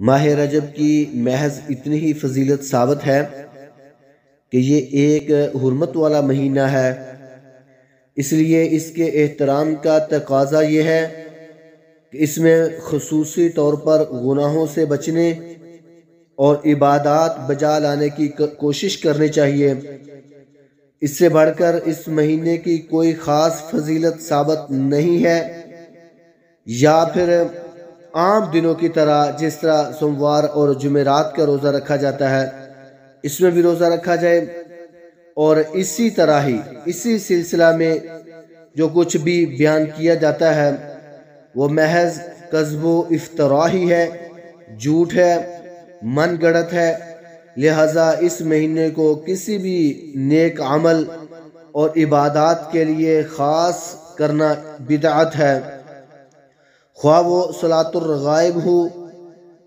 ماہ رجب کی محض اتنی ہی فضیلت ثابت ہے کہ یہ ایک حرمت والا مہینہ ہے، اس لیے اس کے احترام کا تقاضا یہ ہے کہ اس میں خصوصی طور پر گناہوں سے بچنے اور عبادات بجا لانے کی کوشش کرنی چاہیے۔ اس سے بڑھ کر اس مہینے کی کوئی خاص فضیلت ثابت نہیں ہے، یا پھر عام دنوں کی طرح جس طرح سوموار اور جمعرات کا روزہ رکھا جاتا ہے اس میں بھی روزہ رکھا جائے، اور اسی طرح ہی اسی سلسلہ میں جو کچھ بھی بیان کیا جاتا ہے وہ محض کذب و افتراء ہی ہے، جھوٹ ہے، من گڑت ہے۔ لہٰذا اس مہینے کو کسی بھی نیک عمل اور عبادات کے لیے خاص کرنا بدعت ہے، خواہ وہ صلاۃ الرغائب ہو،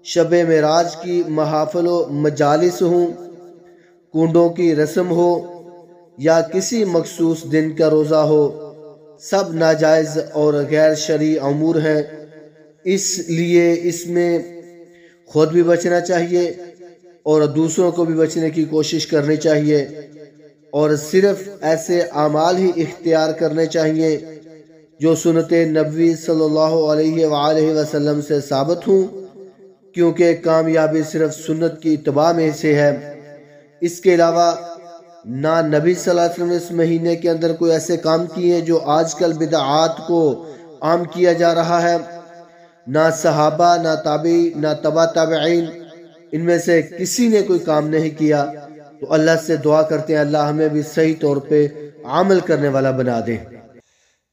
شب معراج کی محافل و مجالس ہوں، کنڈوں کی رسم ہو، یا کسی مخصوص دن کا روزہ ہو، سب ناجائز اور غیر شرعی امور ہیں۔ اس لیے اس میں خود بھی بچنا چاہیے اور دوسروں کو بھی بچنے کی کوشش کرنی چاہیے، اور صرف ایسے اعمال ہی اختیار کرنے چاہیے جو سنت نبوی صلی اللہ علیہ وآلہ وسلم سے ثابت ہوں، کیونکہ کامیابی صرف سنت کی اتباع میں سے ہے۔ اس کے علاوہ نہ نبی صلی اللہ علیہ وسلم نے اس مہینے کے اندر کوئی ایسے کام کیے جو آج کل بدعات کو عام کیا جا رہا ہے، نہ صحابہ، نہ تابعی، نہ تبع تابعین، ان میں سے کسی نے کوئی کام نہیں کیا۔ تو اللہ سے دعا کرتے ہیں اللہ ہمیں بھی صحیح طور پہ عمل کرنے والا بنا دے۔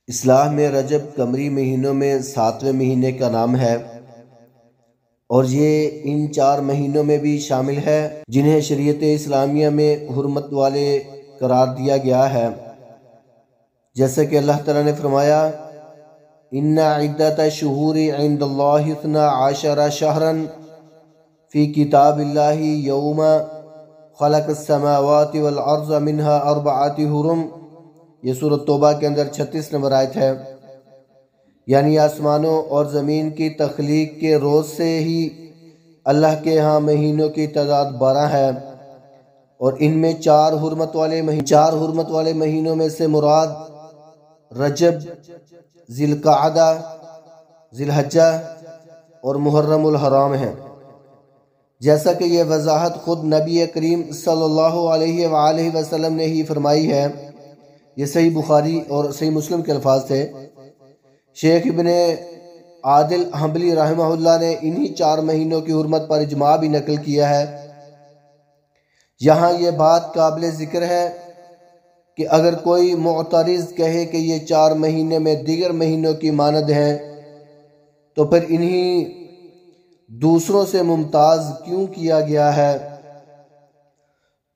اصطلاح میں رجب قمری مہینوں میں 7ویں مہینے کا نام ہے، اور یہ ان 4 مہینوں میں بھی شامل ہے جنہیں شریعت اسلامیہ میں حرمت والے قرار دیا گیا ہے، جیسا کہ اللہ تعالیٰ نے فرمایا ان عدت الشہور عند اللہ 12 شہرا فی کتاب اللہ یوم خلق السماوات والارض منها 4 حرم، یہ سورۃ توبہ کے اندر 36 نمبر آیت ہے، یعنی آسمانوں اور زمین کی تخلیق کے روز سے ہی اللہ کے ہاں مہینوں کی تعداد 12 ہے، اور ان میں 4 حرمت والے مہینوں میں سے مراد رجب، ذی القعدہ، ذی الحجہ اور محرم الحرام ہیں، جیسا کہ یہ وضاحت خود نبی کریم صلی اللہ علیہ وآلہ وسلم نے ہی فرمائی ہے۔ یہ صحیح بخاری اور صحیح مسلم کے الفاظ تھے۔ شیخ ابن عادل حنبلی رحمہ اللہ نے انہی 4 مہینوں کی حرمت پر اجماع بھی نقل کیا ہے۔ یہاں یہ بات قابل ذکر ہے کہ اگر کوئی معترض کہے کہ یہ 4 مہینے میں دیگر مہینوں کی مانند ہیں تو پھر انہی دوسروں سے ممتاز کیوں کیا گیا ہے،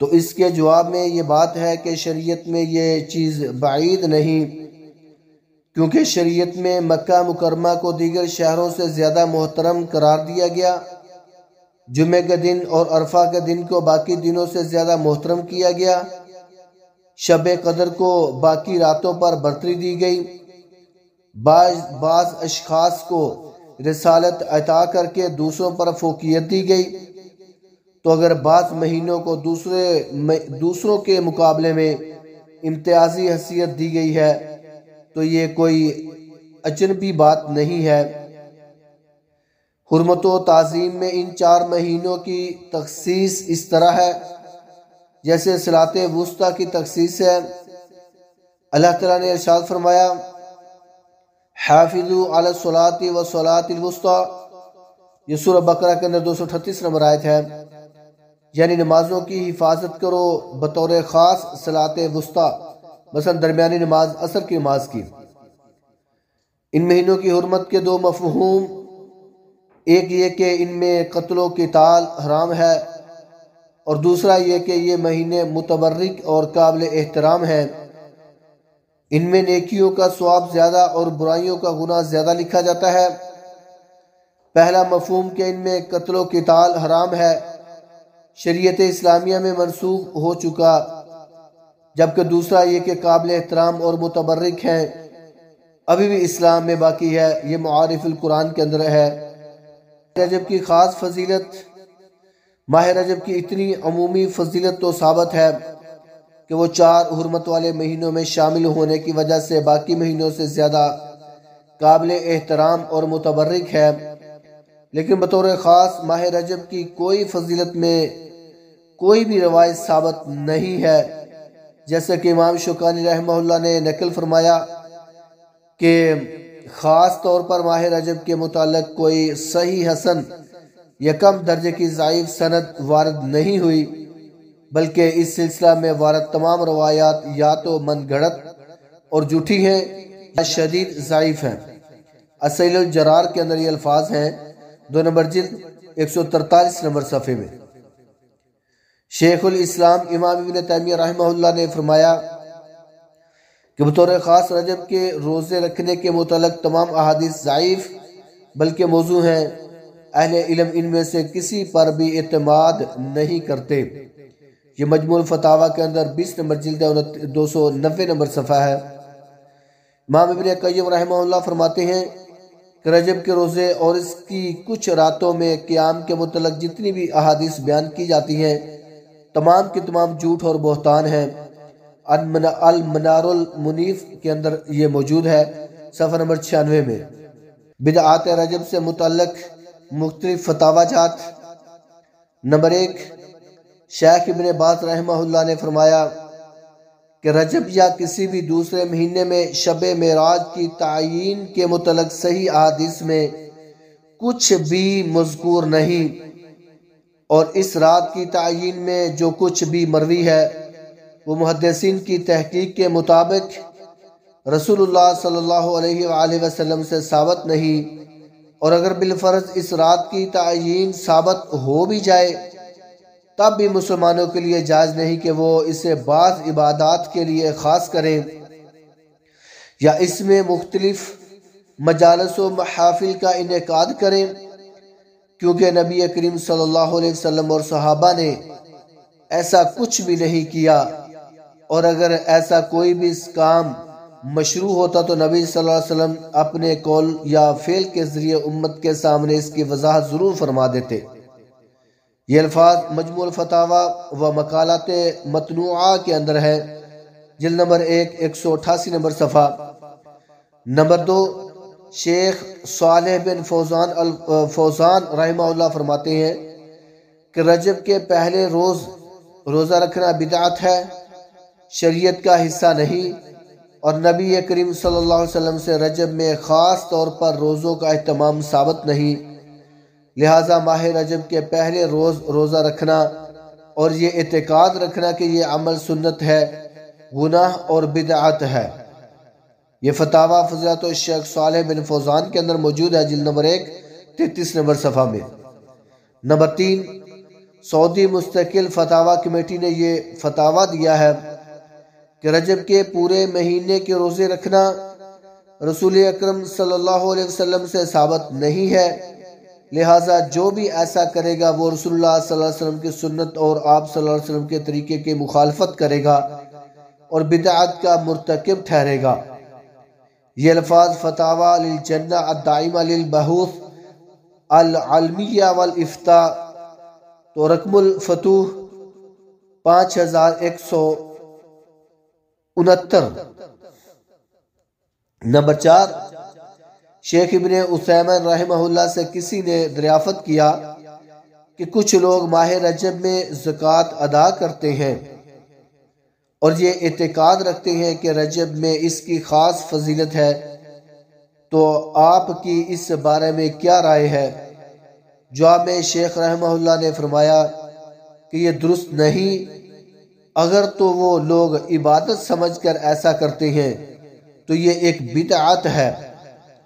تو اس کے جواب میں یہ بات ہے کہ شریعت میں یہ چیز بعید نہیں، کیونکہ شریعت میں مکہ مکرمہ کو دیگر شہروں سے زیادہ محترم قرار دیا گیا، جمعہ کا دن اور عرفہ کے دن کو باقی دنوں سے زیادہ محترم کیا گیا، شب قدر کو باقی راتوں پر برتری دی گئی، بعض اشخاص کو رسالت عطا کر کے دوسروں پر فوقیت دی گئی، تو اگر بعض مہینوں کو دوسروں کے مقابلے میں امتیازی حیثیت دی گئی ہے تو یہ کوئی اجنبی بات نہیں ہے۔ حرمت و تعظیم میں ان 4 مہینوں کی تخصیص اس طرح ہے جیسے صلاۃ وسطیٰ کی تخصیص ہے۔ اللہ تعالیٰ نے ارشاد فرمایا حافظوا علی الصلاۃ والصلاۃ الوسطیٰ، یہ سورہ بقرہ کے اندر 238 نمبر آیت ہے، یعنی نمازوں کی حفاظت کرو بطور خاص صلاۃ وسطیٰ، مثلا درمیانی نماز عصر کی نماز کی۔ ان مہینوں کی حرمت کے 2 مفہوم، ایک یہ کہ ان میں قتل و قتال حرام ہے، اور دوسرا یہ کہ یہ مہینے متبرک اور قابل احترام ہیں، ان میں نیکیوں کا ثواب زیادہ اور برائیوں کا گناہ زیادہ لکھا جاتا ہے۔ پہلا مفہوم کہ ان میں قتل و قتال حرام ہے، شریعت اسلامیہ میں منسوخ ہو چکا، جبکہ دوسرا یہ کہ قابل احترام اور متبرک ہیں، ابھی بھی اسلام میں باقی ہے، یہ معارف القرآن کے اندر ہے۔ رجب کی خاص فضیلت، ماہ رجب کی اتنی عمومی فضیلت تو ثابت ہے کہ وہ 4 حرمت والے مہینوں میں شامل ہونے کی وجہ سے باقی مہینوں سے زیادہ قابل احترام اور متبرک ہے، لیکن بطور خاص ماہ رجب کی کوئی فضیلت میں کوئی بھی روایت ثابت نہیں ہے، جیسا کہ امام شوکانی رحمہ اللہ نے نقل فرمایا کہ خاص طور پر ماہ رجب کے متعلق کوئی صحیح حسن یا کم درجے کی ضعیف سند وارد نہیں ہوئی، بلکہ اس سلسلہ میں وارد تمام روایات یا تو من گھڑت اور جھوٹی ہیں یا شدید ضعیف ہیں۔ اسیل الجرار کے اندر یہ الفاظ ہیں، 2 نمبر جلد 143 نمبر صفحے میں۔ شیخ الاسلام امام ابن تیمیہ رحمہ اللہ نے فرمایا کہ بطور خاص رجب کے روزے رکھنے کے متعلق تمام احادیث ضعیف بلکہ موضوع ہیں، اہل علم ان میں سے کسی پر بھی اعتماد نہیں کرتے۔ یہ مجموع الفتاوی کے اندر 20 نمبر جلد 290 نمبر صفحہ ہے۔ امام ابن قیم رحمہ اللہ فرماتے ہیں کہ رجب کے روزے اور اس کی کچھ راتوں میں قیام کے متعلق جتنی بھی احادیث بیان کی جاتی ہیں تمام کے تمام جھوٹ اور بہتان ہیں۔ المنار المنیف کے اندر یہ موجود ہے، صفحہ نمبر 96 میں۔ بدعات رجب سے متعلق مختلف فتاوی جات۔ نمبر 1، شیخ ابن باز رحمہ اللہ نے فرمایا کہ رجب یا کسی بھی دوسرے مہینے میں شب معراج کی تعیین کے متعلق صحیح احادیث میں کچھ بھی مذکور نہیں، اور اس رات کی تعیین میں جو کچھ بھی مروی ہے وہ محدثین کی تحقیق کے مطابق رسول اللہ صلی اللہ علیہ وآلہ وسلم سے ثابت نہیں، اور اگر بالفرض اس رات کی تعیین ثابت ہو بھی جائے تب بھی مسلمانوں کے لیے جائز نہیں کہ وہ اسے بعض عبادات کے لیے خاص کریں یا اس میں مختلف مجالس و محافل کا انعقاد کریں، کیونکہ نبی کریم صلی اللہ علیہ وسلم اور صحابہ نے ایسا کچھ بھی نہیں کیا، اور اگر ایسا کوئی بھی اس کام مشروع ہوتا تو نبی صلی اللہ علیہ وسلم اپنے قول یا فعل کے ذریعے امت کے سامنے اس کی وضاحت ضرور فرما دیتے۔ یہ الفاظ مجموع الفتاوی و مقالات متنوعہ کے اندر ہے، جلد نمبر 1 188 نمبر صفحہ۔ نمبر 2، شیخ صالح بن فوزان رحمہ اللہ فرماتے ہیں کہ رجب کے پہلے روز روزہ رکھنا بدعت ہے، شریعت کا حصہ نہیں، اور نبی کریم صلی اللہ علیہ وسلم سے رجب میں خاص طور پر روزوں کا اہتمام ثابت نہیں، لہٰذا ماہ رجب کے پہلے روز روزہ رکھنا اور یہ اعتقاد رکھنا کہ یہ عمل سنت ہے گناہ اور بدعت ہے۔ یہ فتاوی فضیلت الشیخ صالح بن فوزان کے اندر موجود ہے، جلد نمبر 1 33 نمبر صفحہ میں۔ نمبر 3، سعودی مستقل فتاوی کمیٹی نے یہ فتاوی دیا ہے کہ رجب کے پورے مہینے کے روزے رکھنا رسول اکرم صلی اللہ علیہ وسلم سے ثابت نہیں ہے، لہٰذا جو بھی ایسا کرے گا وہ رسول اللہ صلی اللہ علیہ وسلم کی سنت اور آپ صلی اللہ علیہ وسلم کے طریقے کی مخالفت کرے گا اور بدعت کا مرتکب ٹھہرے گا۔ یہ الفاظ فتاوی للجنہ الدائمہ للبحوث العلمیہ والافتاء تو رقم الفتوح 5169۔ نمبر 4، شیخ ابن عثیمین رحمہ اللہ سے کسی نے دریافت کیا کہ کچھ لوگ ماہ رجب میں زکوٰۃ ادا کرتے ہیں اور یہ اعتقاد رکھتے ہیں کہ رجب میں اس کی خاص فضیلت ہے، تو آپ کی اس بارے میں کیا رائے ہے؟ جواب میں شیخ رحمہ اللہ نے فرمایا کہ یہ درست نہیں، اگر تو وہ لوگ عبادت سمجھ کر ایسا کرتے ہیں تو یہ ایک بدعت ہے،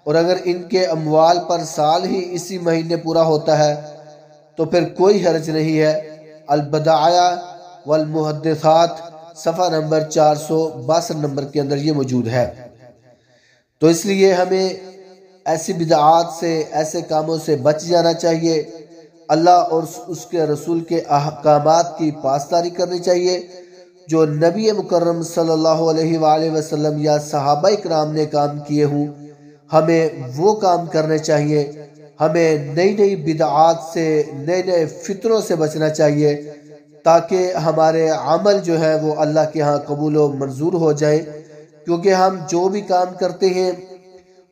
اور اگر ان کے اموال پر سال ہی اسی مہینے پورا ہوتا ہے تو پھر کوئی حرج نہیں ہے۔ البدائع والمحدثات صفحہ نمبر 462 نمبر کے اندر یہ موجود ہے۔ تو اس لیے ہمیں ایسی بدعات سے، ایسے کاموں سے بچ جانا چاہیے، اللہ اور اس کے رسول کے احکامات کی پاسداری کرنی چاہیے، جو نبی مکرم صلی اللہ علیہ وآلہ وسلم یا صحابہ کرام نے کام کیے ہوں ہمیں وہ کام کرنے چاہیے، ہمیں نئی نئی بدعات سے، نئے نئے فطروں سے بچنا چاہیے، تاکہ ہمارے عمل جو ہے وہ اللہ کے ہاں قبول و منظور ہو جائیں، کیونکہ ہم جو بھی کام کرتے ہیں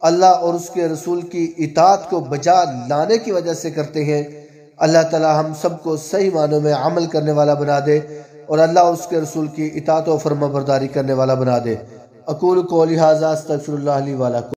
اللہ اور اس کے رسول کی اطاعت کو بجا لانے کی وجہ سے کرتے ہیں۔ اللہ تعالی ہم سب کو صحیح معنوں میں عمل کرنے والا بنا دے اور اللہ اور اس کے رسول کی اطاعت و فرما برداری کرنے والا بنا دے۔ اقول قولی ھذا استغفر اللہ لی ولکم۔